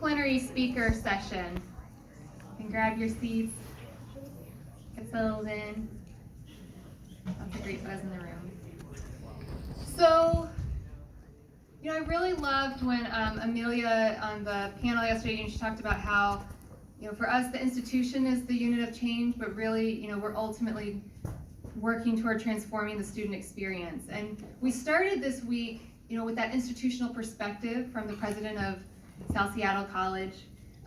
plenary speaker session. You can grab your seats, get settled in. That's a great buzz in the room. So, I really loved when Amelia on the panel yesterday, she talked about how, for us, the institution is the unit of change, but really, we're ultimately working toward transforming the student experience. And we started this week, with that institutional perspective from the president of South Seattle College.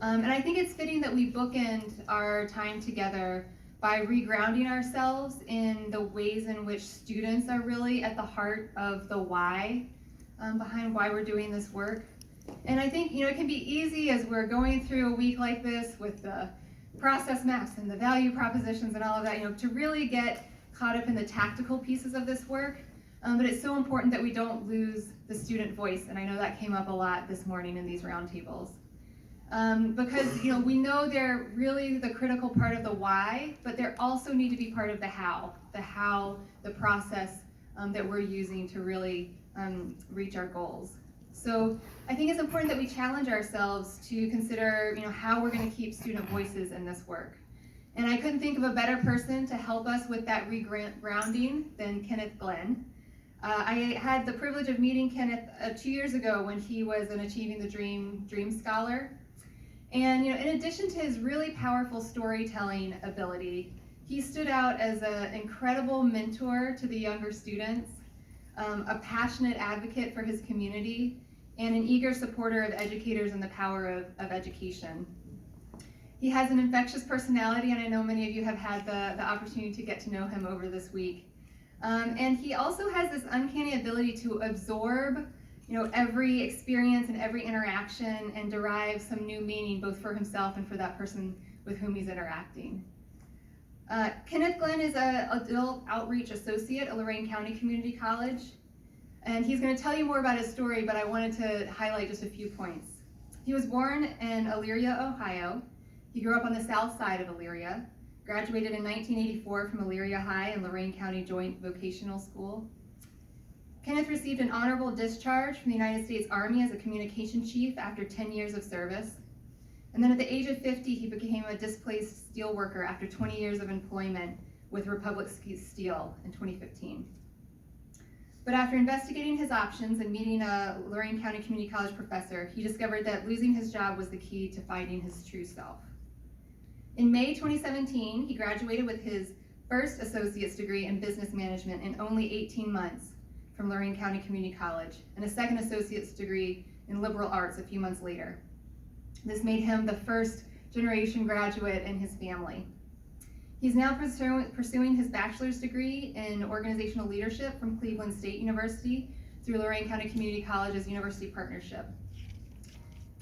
And I think it's fitting that we bookend our time together by regrounding ourselves in the ways in which students are really at the heart of the why, behind why we're doing this work. And I think, it can be easy as we're going through a week like this with the process maps and the value propositions and all of that, to really get caught up in the tactical pieces of this work. But it's so important that we don't lose the student voice, and I know that came up a lot this morning in these roundtables. Because we know they're really the critical part of the why, but they also need to be part of the how, the process that we're using to really reach our goals. So I think it's important that we challenge ourselves to consider how we're going to keep student voices in this work. And I couldn't think of a better person to help us with that regrounding than Kenneth Glenn. I had the privilege of meeting Kenneth 2 years ago when he was an Achieving the Dream Scholar. And in addition to his really powerful storytelling ability, he stood out as an incredible mentor to the younger students, a passionate advocate for his community, and an eager supporter of educators and the power of education. He has an infectious personality, and I know many of you have had the opportunity to get to know him over this week. And he also has this uncanny ability to absorb, every experience and every interaction and derive some new meaning both for himself and for that person with whom he's interacting. Kenneth Glenn is an adult outreach associate at Lorain County Community College, and he's going to tell you more about his story, but I wanted to highlight just a few points. He was born in Elyria, Ohio. He grew up on the south side of Elyria, graduated in 1984 from Elyria High and Lorain County Joint Vocational School. Kenneth received an honorable discharge from the United States Army as a communication chief after 10 years of service. And then at the age of 50, he became a displaced steel worker after 20 years of employment with Republic Steel in 2015. But after investigating his options and meeting a Lorain County Community College professor, he discovered that losing his job was the key to finding his true self. In May 2017, he graduated with his first associate's degree in business management in only 18 months from Lorain County Community College, and a second associate's degree in liberal arts a few months later. This made him the first generation graduate in his family. He's now pursuing his bachelor's degree in organizational leadership from Cleveland State University through Lorain County Community College's University Partnership.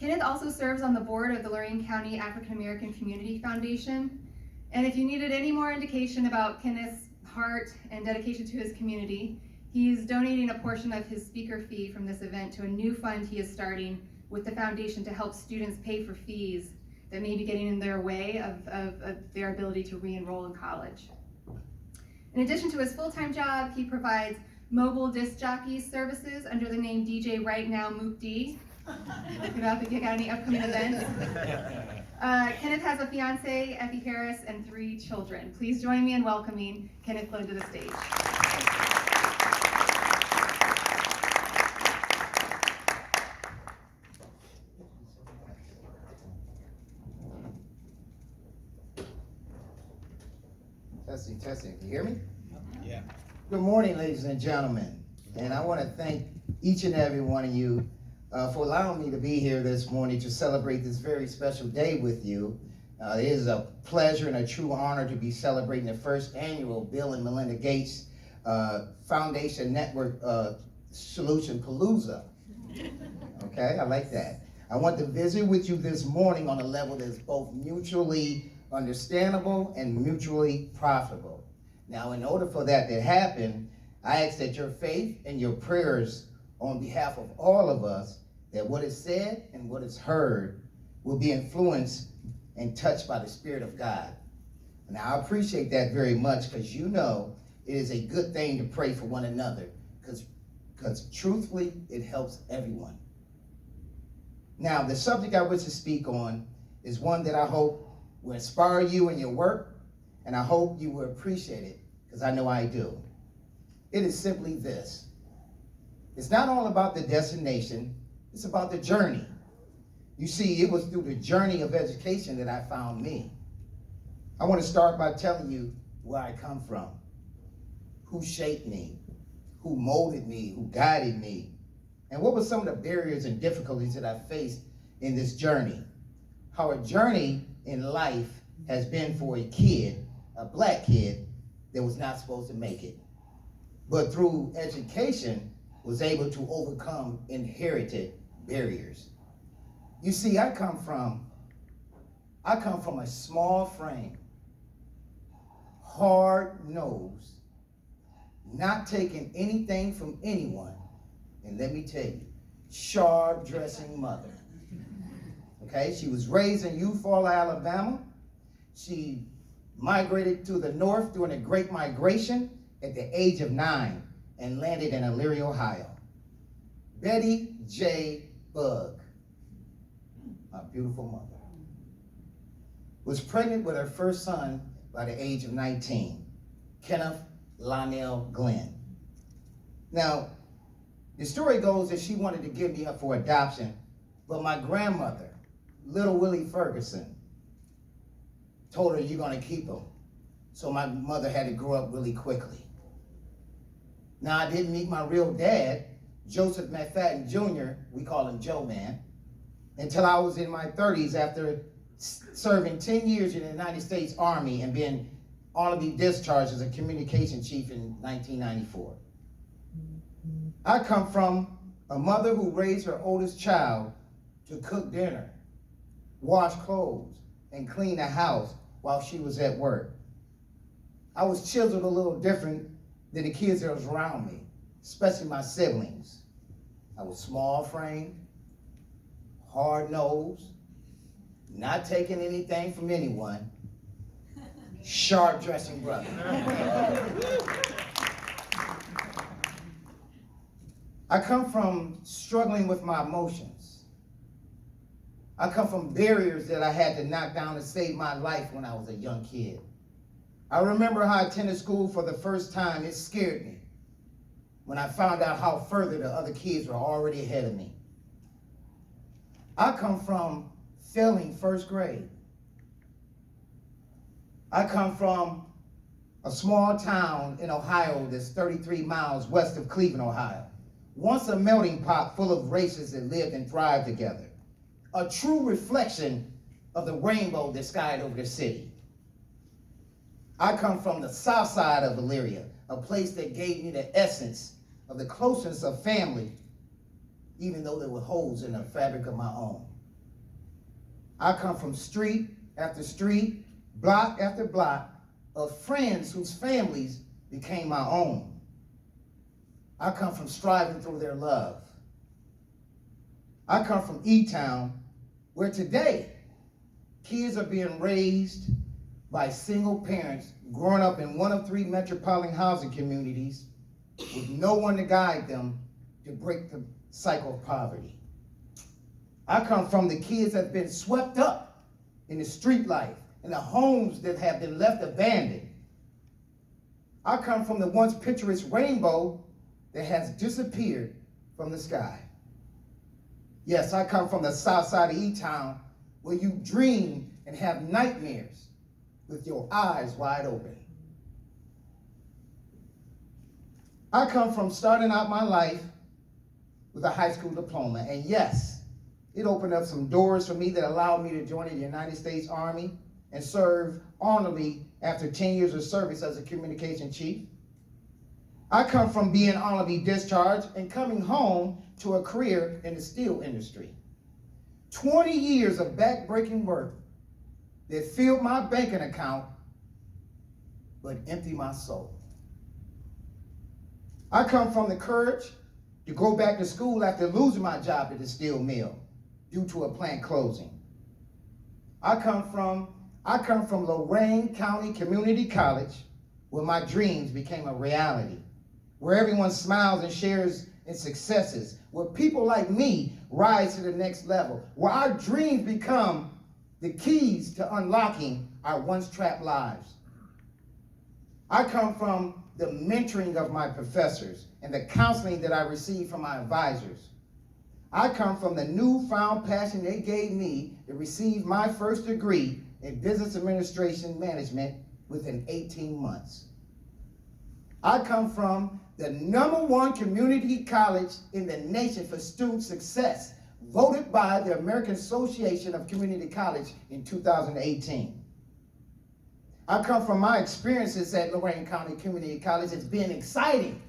Kenneth also serves on the board of the Lorain County African American Community Foundation. And if you needed any more indication about Kenneth's heart and dedication to his community, he's donating a portion of his speaker fee from this event to a new fund he is starting with the foundation to help students pay for fees that may be getting in their way of their ability to re-enroll in college. In addition to his full-time job, he provides mobile disc jockey services under the name DJ Right Now Mook D. Look it up if you got any upcoming events. Kenneth has a fiance, Effie Harris, and 3 children. Please join me in welcoming Kenneth Glenn to the stage. Testing. Can you hear me? Yeah. Good morning, ladies and gentlemen. And I want to thank each and every one of you for allowing me to be here this morning to celebrate this very special day with you. It is a pleasure and a true honor to be celebrating the first annual Bill and Melinda Gates Foundation Network Solution Palooza. Okay, I like that. I want to visit with you this morning on a level that's both mutually understandable and mutually profitable. Now, in order for that to happen, I ask that your faith and your prayers on behalf of all of us, that what is said and what is heard will be influenced and touched by the Spirit of God. Now, I appreciate that very much because it is a good thing to pray for one another because truthfully, it helps everyone. Now, the subject I wish to speak on is one that I hope will inspire you in your work, and I hope you will appreciate it, because I know I do. It is simply this. It's not all about the destination, it's about the journey. You see, it was through the journey of education that I found me. I want to start by telling you where I come from, who shaped me, who molded me, who guided me, and what were some of the barriers and difficulties that I faced in this journey. How a journey in life has been for a kid, a black kid, that was not supposed to make it, but through education was able to overcome inherited barriers. You see, I come from a small frame, hard-nosed, not taking anything from anyone, and let me tell you, sharp-dressing mother. Okay, she was raised in Eufaula, Alabama. She migrated to the north during the Great Migration at the age of 9 and landed in Elyria, Ohio. Betty J. Bugg, my beautiful mother, was pregnant with her first son by the age of 19, Kenneth Lionel Glenn. Now, the story goes that she wanted to give me up for adoption, but my grandmother, Little Willie Ferguson, told her, "You're gonna keep him." So my mother had to grow up really quickly. Now, I didn't meet my real dad, Joseph McFadden Jr., we call him Joe Man, until I was in my 30s after serving 10 years in the United States Army and being honorably discharged as a communication chief in 1994. I come from a mother who raised her oldest child to cook dinner, wash clothes, and clean the house while she was at work. I was chiseled a little different than the kids that was around me, especially my siblings. I was small framed, hard-nosed, not taking anything from anyone, sharp-dressing brother. I come from struggling with my emotions. I come from barriers that I had to knock down to save my life when I was a young kid. I remember how I attended school for the first time. It scared me when I found out how further the other kids were already ahead of me. I come from failing first grade. I come from a small town in Ohio that's 33 miles west of Cleveland, Ohio. Once a melting pot full of races that lived and thrived together. A true reflection of the rainbow that skied over the city. I come from the south side of Elyria, a place that gave me the essence of the closeness of family, even though there were holes in the fabric of my own. I come from street after street, block after block of friends whose families became my own. I come from striving through their love. I come from E-Town, where today kids are being raised by single parents growing up in one of 3 metropolitan housing communities with no one to guide them to break the cycle of poverty. I come from the kids that have been swept up in the street life, in the homes that have been left abandoned. I come from the once picturesque rainbow that has disappeared from the sky. Yes, I come from the south side of E-Town, where you dream and have nightmares with your eyes wide open. I come from starting out my life with a high school diploma, and yes, it opened up some doors for me that allowed me to join the United States Army and serve honorably after 10 years of service as a communication chief. I come from being honorably discharged and coming home to a career in the steel industry. 20 years of back-breaking work that filled my banking account but emptied my soul. I come from the courage to go back to school after losing my job at the steel mill due to a plant closing. I come from Lorain County Community College, where my dreams became a reality, where everyone smiles and shares and successes, where people like me rise to the next level, where our dreams become the keys to unlocking our once trapped lives. I come from the mentoring of my professors and the counseling that I received from my advisors. I come from the newfound passion they gave me to receive my first degree in business administration management within 18 months. I come from the #1 community college in the nation for student success, voted by the American Association of Community College in 2018. I come from my experiences at Lorain County Community College as being exciting.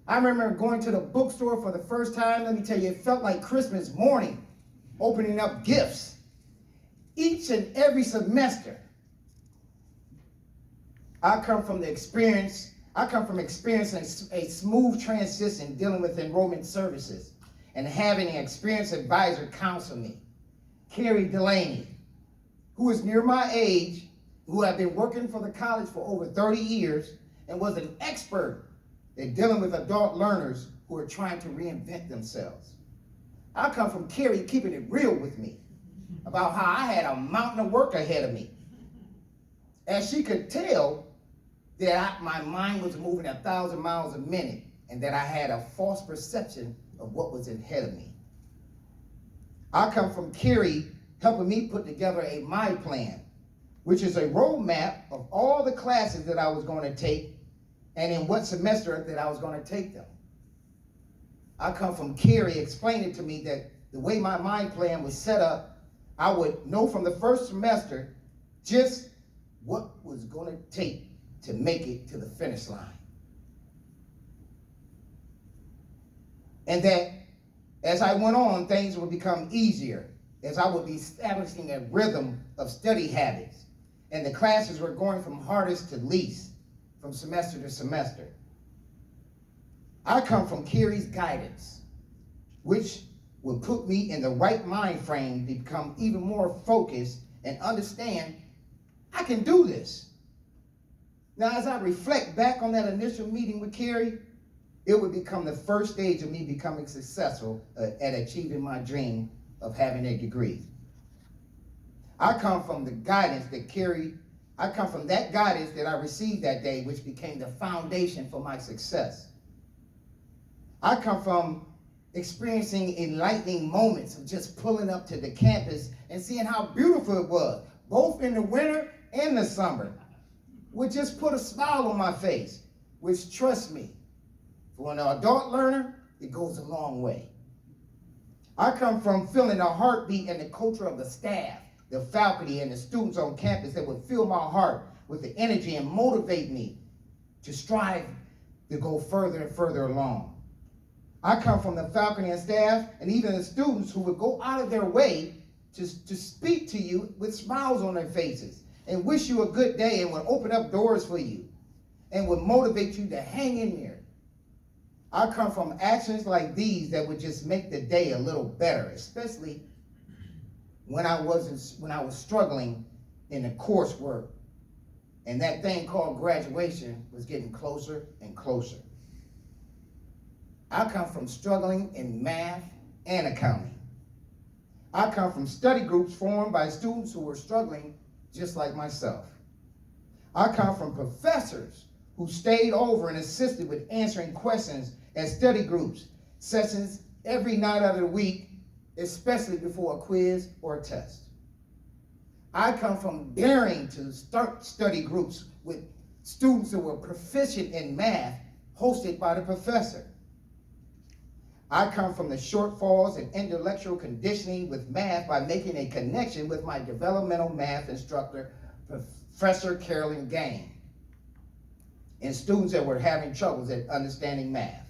I remember going to the bookstore for the first time. Let me tell you, it felt like Christmas morning, opening up gifts. Each and every semester, I come from experiencing a smooth transition dealing with enrollment services and having an experienced advisor counsel me, Carrie Delaney, who is near my age, who had been working for the college for over 30 years and was an expert in dealing with adult learners who are trying to reinvent themselves. I come from Carrie keeping it real with me about how I had a mountain of work ahead of me. As she could tell that my mind was moving 1,000 miles a minute and that I had a false perception of what was ahead of me. I come from Carrie helping me put together a My Plan, which is a roadmap of all the classes that I was going to take and in what semester that I was going to take them. I come from Carrie explaining to me that the way my mind plan was set up, I would know from the first semester just what was going to take to make it to the finish line. And that as I went on, things would become easier, as I would be establishing a rhythm of study habits, and the classes were going from hardest to least, from semester to semester. I come from Carrie's guidance, which will put me in the right mind frame to become even more focused and understand I can do this. Now, as I reflect back on that initial meeting with Carrie, it would become the first stage of me becoming successful at achieving my dream of having a degree. I come from the guidance that that guidance that I received that day, which became the foundation for my success. I come from experiencing enlightening moments of just pulling up to the campus and seeing how beautiful it was, both in the winter and the summer, would just put a smile on my face, which, trust me, for an adult learner, it goes a long way. I come from feeling the heartbeat and the culture of the staff, the faculty, and the students on campus that would fill my heart with the energy and motivate me to strive to go further and further along. I come from the faculty and staff and even the students who would go out of their way to speak to you with smiles on their faces and wish you a good day and would open up doors for you and would motivate you to hang in there. I come from actions like these that would just make the day a little better, especially when I was struggling in the coursework and that thing called graduation was getting closer and closer. I come from struggling in math and accounting. I come from study groups formed by students who were struggling just like myself. I come from professors who stayed over and assisted with answering questions at study groups, sessions every night out of the week, especially before a quiz or a test. I come from daring to start study groups with students who were proficient in math, hosted by the professor. I come from the shortfalls in intellectual conditioning with math by making a connection with my developmental math instructor, Professor Carolyn Gang, and students that were having troubles at understanding math.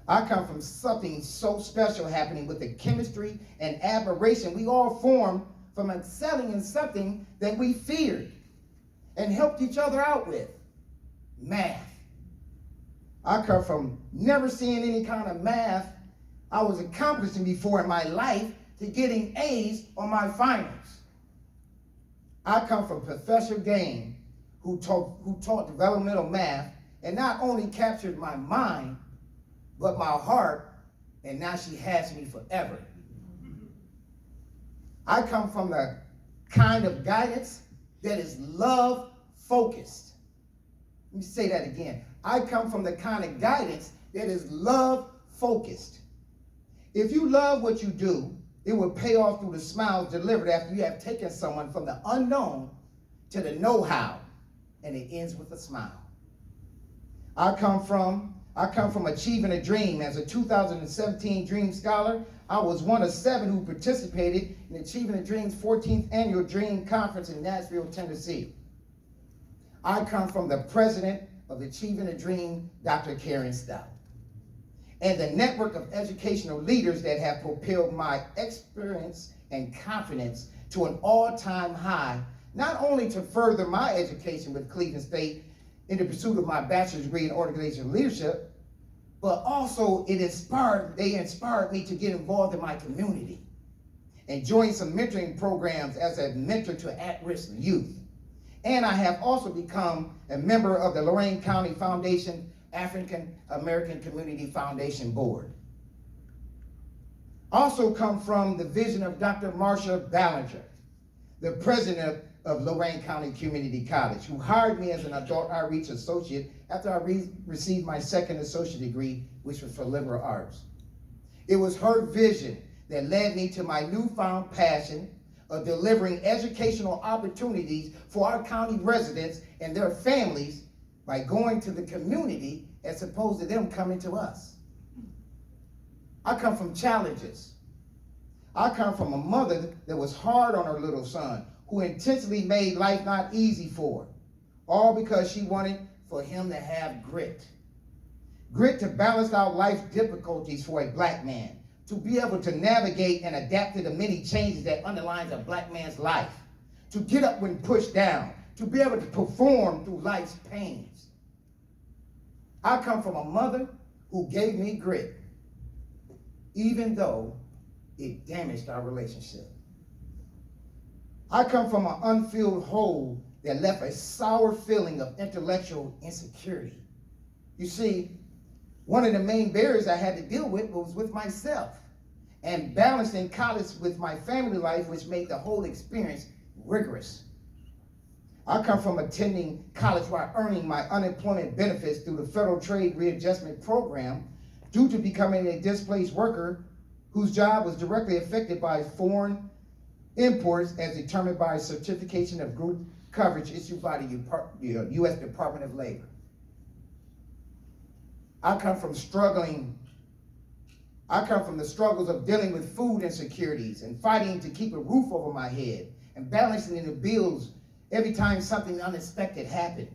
I come from something so special happening with the chemistry and admiration we all formed from excelling in something that we feared and helped each other out with, math. I come from never seeing any kind of math I was accomplishing before in my life to getting A's on my finals. I come from Professor Gang, who taught developmental math and not only captured my mind, but my heart, and now she has me forever. I come from the kind of guidance that is love focused. Let me say that again. I come from the kind of guidance that is love focused. If you love what you do, it will pay off through the smiles delivered after you have taken someone from the unknown to the know-how, and it ends with a smile. I come from achieving a dream. As a 2017 Dream Scholar, I was one of 7 who participated in Achieving a Dream's 14th Annual Dream Conference in Nashville, Tennessee. I come from the president of Achieving a Dream, Dr. Karen Stout, and the network of educational leaders that have propelled my experience and confidence to an all-time high, not only to further my education with Cleveland State in the pursuit of my bachelor's degree in organizational leadership, but also they inspired me to get involved in my community and join some mentoring programs as a mentor to at-risk youth. And I have also become a member of the Lorain County Foundation African American Community Foundation Board. Also come from the vision of Dr. Marsha Ballinger, the president of Lorain County Community College, who hired me as an adult outreach associate after I received my second associate degree, which was for liberal arts. It was her vision that led me to my newfound passion of delivering educational opportunities for our county residents and their families by going to the community as opposed to them coming to us. I come from challenges. I come from a mother that was hard on her little son, who intentionally made life not easy for her, all because she wanted for him to have grit. Grit to balance out life's difficulties for a black man, to be able to navigate and adapt to the many changes that underlines a black man's life, to get up when pushed down, to be able to perform through life's pains. I come from a mother who gave me grit, even though it damaged our relationship. I come from an unfilled hole that left a sour feeling of intellectual insecurity. You see, one of the main barriers I had to deal with was with myself, and balancing college with my family life, which made the whole experience rigorous. I come from attending college while earning my unemployment benefits through the Federal Trade Readjustment Program due to becoming a displaced worker whose job was directly affected by foreign imports as determined by a certification of group coverage issued by the U.S. Department of Labor. I come from the struggles of dealing with food insecurities and fighting to keep a roof over my head and balancing the bills every time something unexpected happened,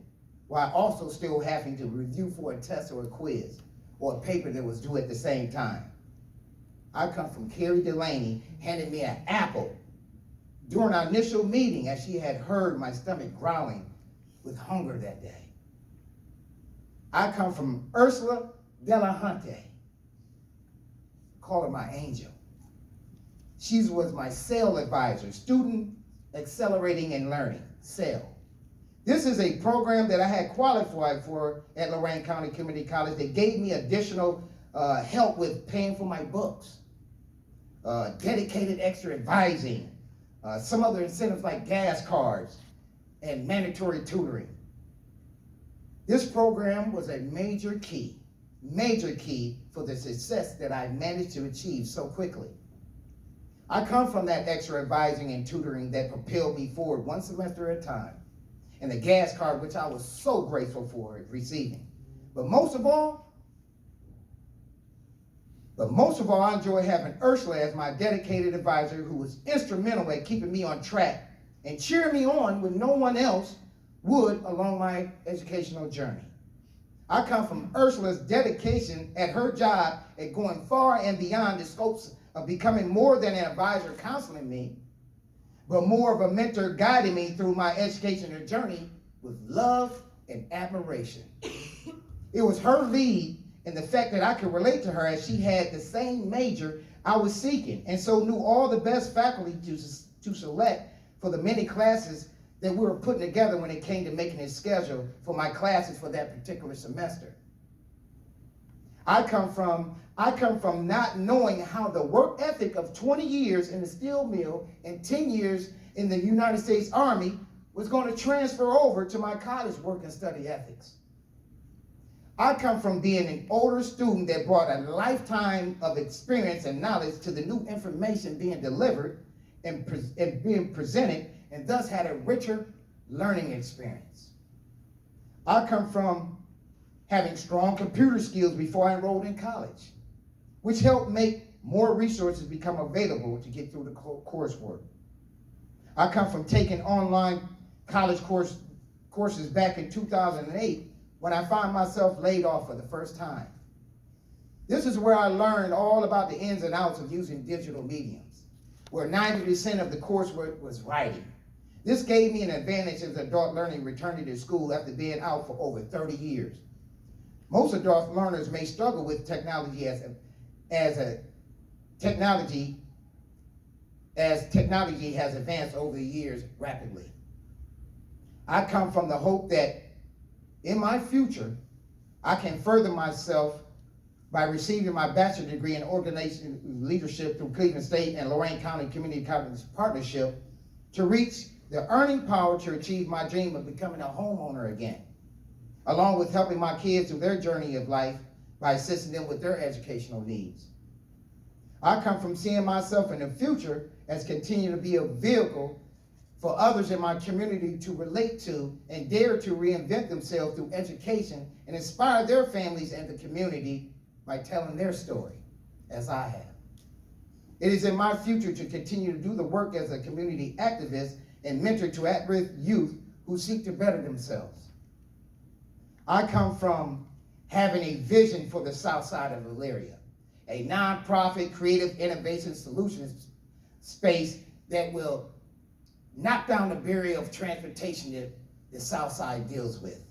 while also still having to review for a test or a quiz or a paper that was due at the same time. I come from Carrie Delaney handing me an apple during our initial meeting as she had heard my stomach growling with hunger that day. I come from Ursula Delahunte, call her my angel. She was my SAIL advisor, Student Accelerating and Learning, SAIL. This is a program that I had qualified for at Lorain County Community College that gave me additional help with paying for my books, dedicated extra advising, some other incentives like gas cards and mandatory tutoring. This program was a major key for the success that I managed to achieve so quickly. I come from that extra advising and tutoring that propelled me forward one semester at a time, and the gas card, which I was so grateful for receiving. But most of all, I enjoy having Ursula as my dedicated advisor, who was instrumental at keeping me on track and cheering me on when no one else would along my educational journey. I come from Ursula's dedication at her job at going far and beyond the scopes of becoming more than an advisor counseling me, but more of a mentor guiding me through my educational journey with love and admiration. It was her lead in the fact that I could relate to her, as she had the same major I was seeking, and so knew all the best faculty to select for the many classes that we were putting together when it came to making a schedule for my classes for that particular semester. I come from not knowing how the work ethic of 20 years in the steel mill and 10 years in the United States Army was going to transfer over to my college work and study ethics. I come from being an older student that brought a lifetime of experience and knowledge to the new information being delivered and being presented, and thus had a richer learning experience. I come from having strong computer skills before I enrolled in college, which helped make more resources become available to get through the coursework. I come from taking online college courses back in 2008 when I found myself laid off for the first time. This is where I learned all about the ins and outs of using digital mediums, where 90% of the coursework was writing. This gave me an advantage as adult learning returning to school after being out for over 30 years. Most adult learners may struggle with technology as technology has advanced over the years rapidly. I come from the hope that in my future, I can further myself by receiving my bachelor's degree in organizational leadership through Cleveland State and Lorain County Community College Partnership to reach the earning power to achieve my dream of becoming a homeowner again, along with helping my kids through their journey of life by assisting them with their educational needs. I come from seeing myself in the future as continuing to be a vehicle for others in my community to relate to and dare to reinvent themselves through education and inspire their families and the community by telling their story, as I have. It is in my future to continue to do the work as a community activist and mentor to at-risk youth who seek to better themselves. I come from having a vision for the South Side of Elyria, a nonprofit creative innovation solutions space that will knock down the barrier of transportation that the South Side deals with,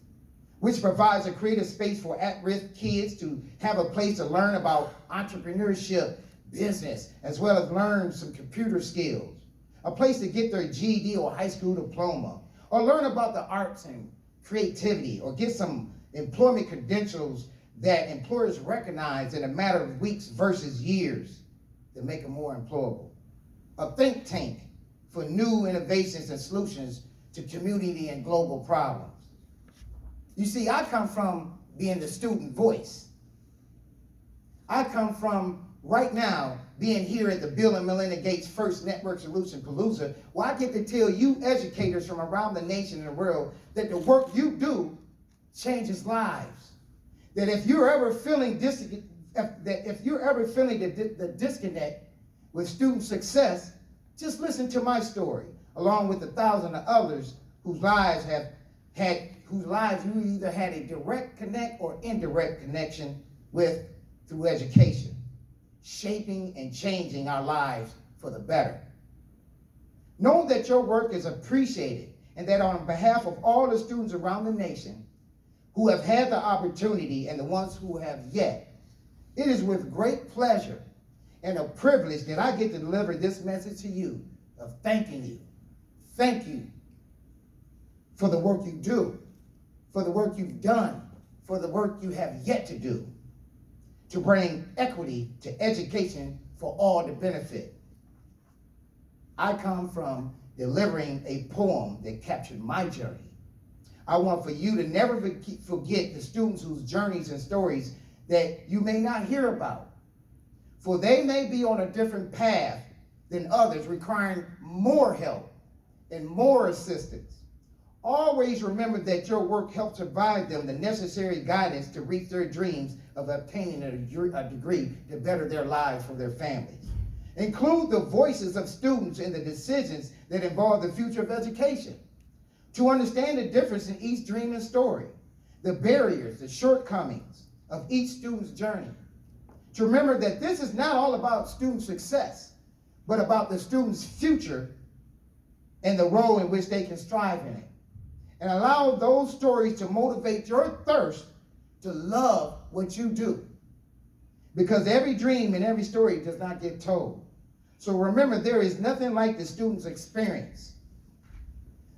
which provides a creative space for at-risk kids to have a place to learn about entrepreneurship, business, as well as learn some computer skills, a place to get their GED or high school diploma, or learn about the arts and creativity, or get some employment credentials that employers recognize in a matter of weeks versus years to make them more employable. A think tank for new innovations and solutions to community and global problems. You see, I come from being the student voice. I come from right now being here at the Bill and Melinda Gates First Network Solution Palooza, where I get to tell you educators from around the nation and the world that the work you do changes lives. That if you're ever feeling the disconnect with student success, just listen to my story, along with 1,000 others whose lives you either had a direct connect or indirect connection with through education, shaping and changing our lives for the better. Know that your work is appreciated, and that on behalf of all the students around the nation who have had the opportunity and the ones who have yet, it is with great pleasure and a privilege that I get to deliver this message to you of thanking you. Thank you for the work you do, for the work you've done, for the work you have yet to do, to bring equity to education for all to benefit. I come from delivering a poem that captured my journey. I want for you to never forget the students whose journeys and stories that you may not hear about, for they may be on a different path than others, requiring more help and more assistance. Always remember that your work helps provide them the necessary guidance to reach their dreams of obtaining a degree to better their lives for their families. Include the voices of students in the decisions that involve the future of education. To understand the difference in each dream and story, the barriers, the shortcomings of each student's journey. To remember that this is not all about student success, but about the student's future and the role in which they can strive in it. And allow those stories to motivate your thirst to love what you do. Because every dream and every story does not get told. So remember, there is nothing like the student's experience.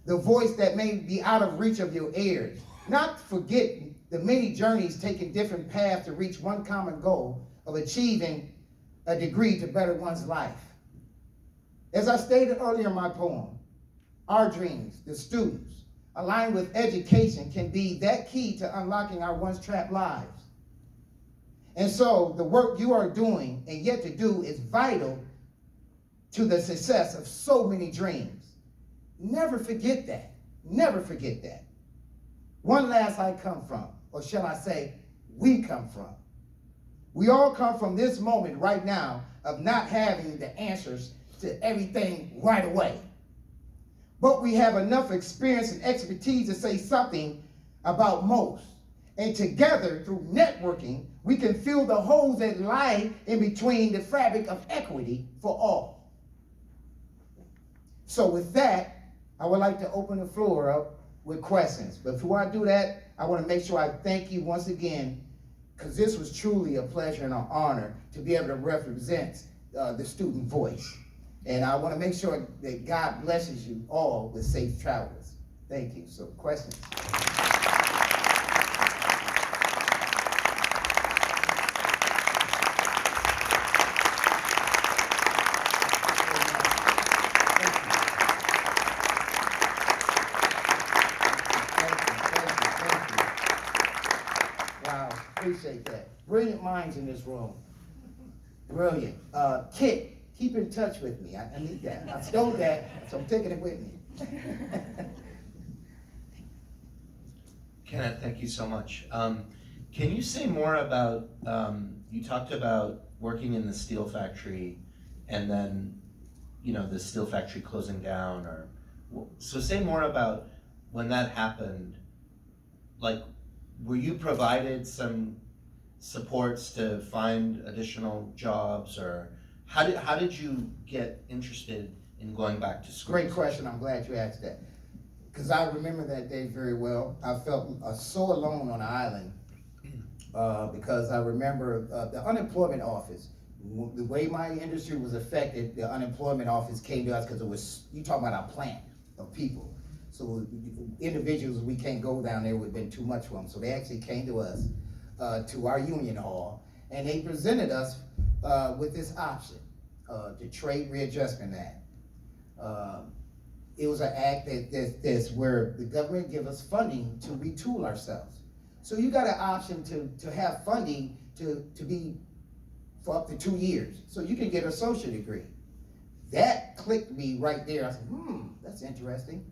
The voice that may be out of reach of your ears. Not forget the many journeys taking different paths to reach one common goal of achieving a degree to better one's life. As I stated earlier in my poem, our dreams, the students, aligned with education, can be that key to unlocking our once trapped lives. And so the work you are doing and yet to do is vital to the success of so many dreams. Never forget that. Never forget that. One last I come from, or shall I say, we come from. We all come from this moment right now of not having the answers to everything right away. But we have enough experience and expertise to say something about most. And together, through networking, we can fill the holes that lie in between the fabric of equity for all. So with that, I would like to open the floor up with questions. But before I do that, I want to make sure I thank you once again, because this was truly a pleasure and an honor to be able to represent the student voice. And I want to make sure that God blesses you all with safe travels. Thank you. So, questions? Wow, appreciate that. Brilliant minds in this room. Brilliant. Kit, keep in touch with me. I need that. I stole that, so I'm taking it with me. Kenneth, thank you so much. Can you say more about, you talked about working in the steel factory and then, the steel factory closing down, so say more about when that happened. Like, were you provided some supports to find additional jobs, or how did you get interested in going back to school? Great question. I'm glad you asked that, because I remember that day very well. I felt so alone on the island because I remember the unemployment office. The way my industry was affected, the unemployment office came to us because it was, you talking about a plant of people. So individuals, we can't go down there, would have been too much for them. So they actually came to us, to our union hall, and they presented us with this option, the Trade Readjustment Act. It was an act that's where the government give us funding to retool ourselves. So you got an option to have funding to be for up to 2 years. So you can get an associate degree. That clicked me right there. I said, that's interesting.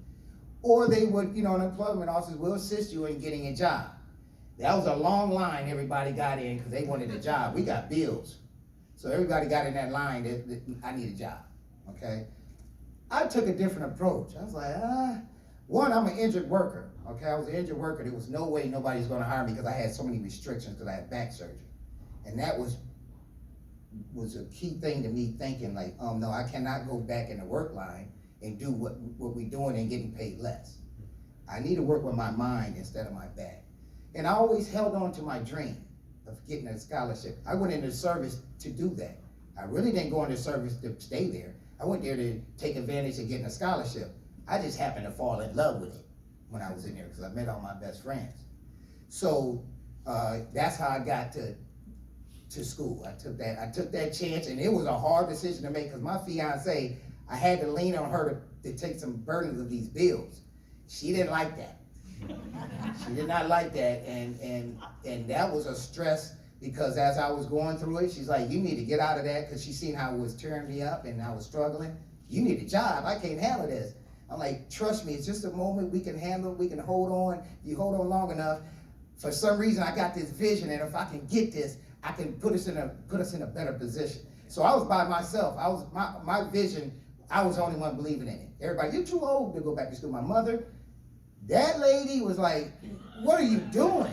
Or they would, unemployment officers will assist you in getting a job. That was a long line everybody got in because they wanted a job. We got bills. So everybody got in that line that I need a job, okay? I took a different approach. I was like, one, I'm an injured worker, okay? I was an injured worker. There was no way nobody's gonna hire me because I had so many restrictions because I had back surgery. And that was a key thing to me, thinking like, no, I cannot go back in the work line and do what we're doing and getting paid less. I need to work with my mind instead of my back. And I always held on to my dream of getting a scholarship. I went into service to do that. I really didn't go into service to stay there. I went there to take advantage of getting a scholarship. I just happened to fall in love with it when I was in there because I met all my best friends. So that's how I got to school. I took that chance, and it was a hard decision to make because my fiance, I had to lean on her to take some burdens of these bills. She didn't like that. She did not like that, and that was a stress because as I was going through it, she's like, you need to get out of that, because she seen how it was tearing me up and I was struggling. You need a job. I can't handle this. I'm like, trust me, it's just a moment. We can handle it. We can hold on. You hold on long enough. For some reason, I got this vision, and if I can get this, I can put us in a better position. So I was by myself. I was my vision. I was the only one believing in it. Everybody, you're too old to go back to school. My mother, that lady was like, what are you doing?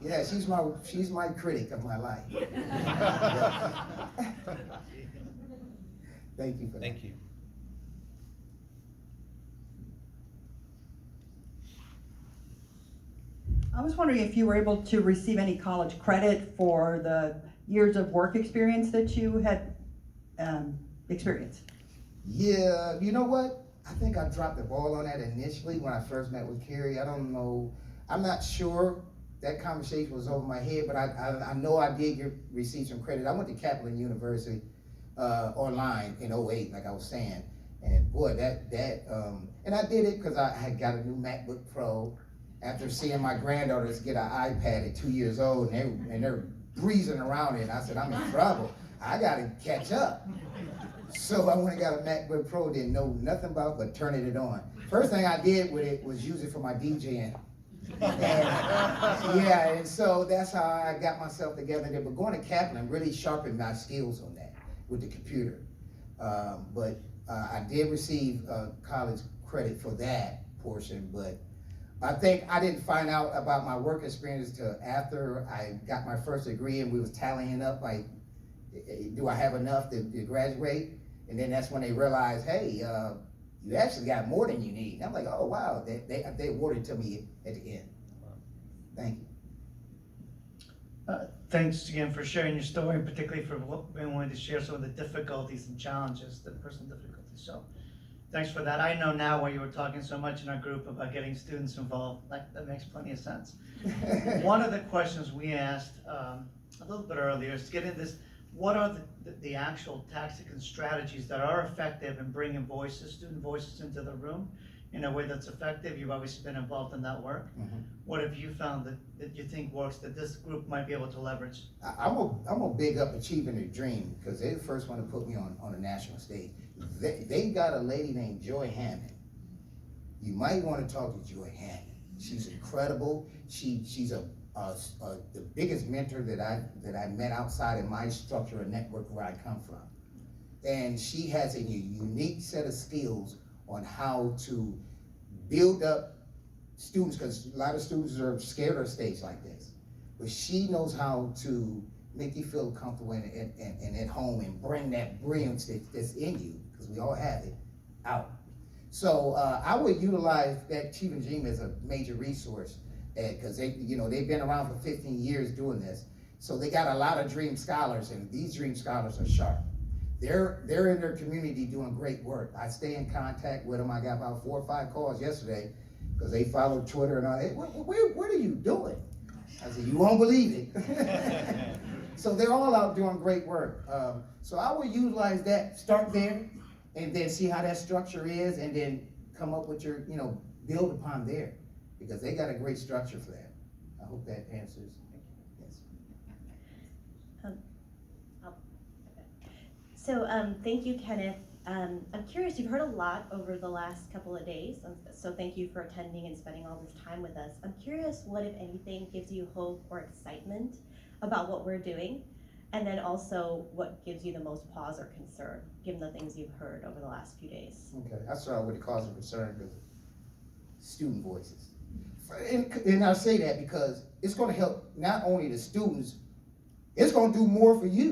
Yeah, she's my critic of my life. Thank you for that. Thank you. I was wondering if you were able to receive any college credit for the years of work experience that you had experienced. Yeah, you know what? I think I dropped the ball on that initially when I first met with Carrie. I don't know. I'm not sure that conversation was over my head, but I know I did receive some credit. I went to Kaplan University online in '08, like I was saying, and boy, and I did it because I had got a new MacBook Pro after seeing my granddaughters get an iPad at 2 years old, and they're breezing around it. And I said, I'm in trouble. I gotta catch up. So I went and got a MacBook Pro, didn't know nothing about but turning it on. First thing I did with it was use it for my DJing. Yeah, and so that's how I got myself together there. But going to Kaplan really sharpened my skills on that with the computer. But I did receive college credit for that portion, but I think I didn't find out about my work experience till after I got my first degree and we was tallying up like, do I have enough to graduate? And then that's when they realized, hey, you actually got more than you need. And I'm like, oh wow, they awarded it to me at the end. Thank you. Thanks again for sharing your story, and particularly for being willing to share some of the difficulties and challenges, the personal difficulties. So thanks for that. I know now why you were talking so much in our group about getting students involved. That makes plenty of sense. One of the questions we asked a little bit earlier is to get into this. What are the actual tactics and strategies that are effective in bringing student voices into the room in a way that's effective? You've obviously been involved in that work. Mhm. What have you found that you think works that this group might be able to leverage? I'm gonna big up Achieving Their Dream because they're the first one to put me on a national stage. They got a lady named Joy Hammond. You might want to talk to Joy Hammond. She's incredible. She's the biggest mentor that I met outside of my structure and network where I come from. And she has a unique set of skills on how to build up students, because a lot of students are scared of stage like this. But she knows how to make you feel comfortable and at home and bring that brilliance that's in you, because we all have it, out. So I would utilize that Achieving Dream as a major resource, because they've been around for 15 years doing this. So they got a lot of dream scholars, and these dream scholars are sharp. They're in their community doing great work. I stay in contact with them. I got about 4 or 5 calls yesterday because they follow Twitter and all. Hey, what are you doing? I said, you won't believe it. So they're all out doing great work. So I would utilize that, start there, and then see how that structure is, and then come up with your, build upon there, because they got a great structure for that. I hope that answers. Yes. So thank you, Kenneth. I'm curious, you've heard a lot over the last couple of days, so thank you for attending and spending all this time with us. I'm curious what, if anything, gives you hope or excitement about what we're doing, and then also what gives you the most pause or concern, given the things you've heard over the last few days. Okay, I start with the cause of concern because student voices. And I say that because it's going to help not only the students, it's going to do more for you.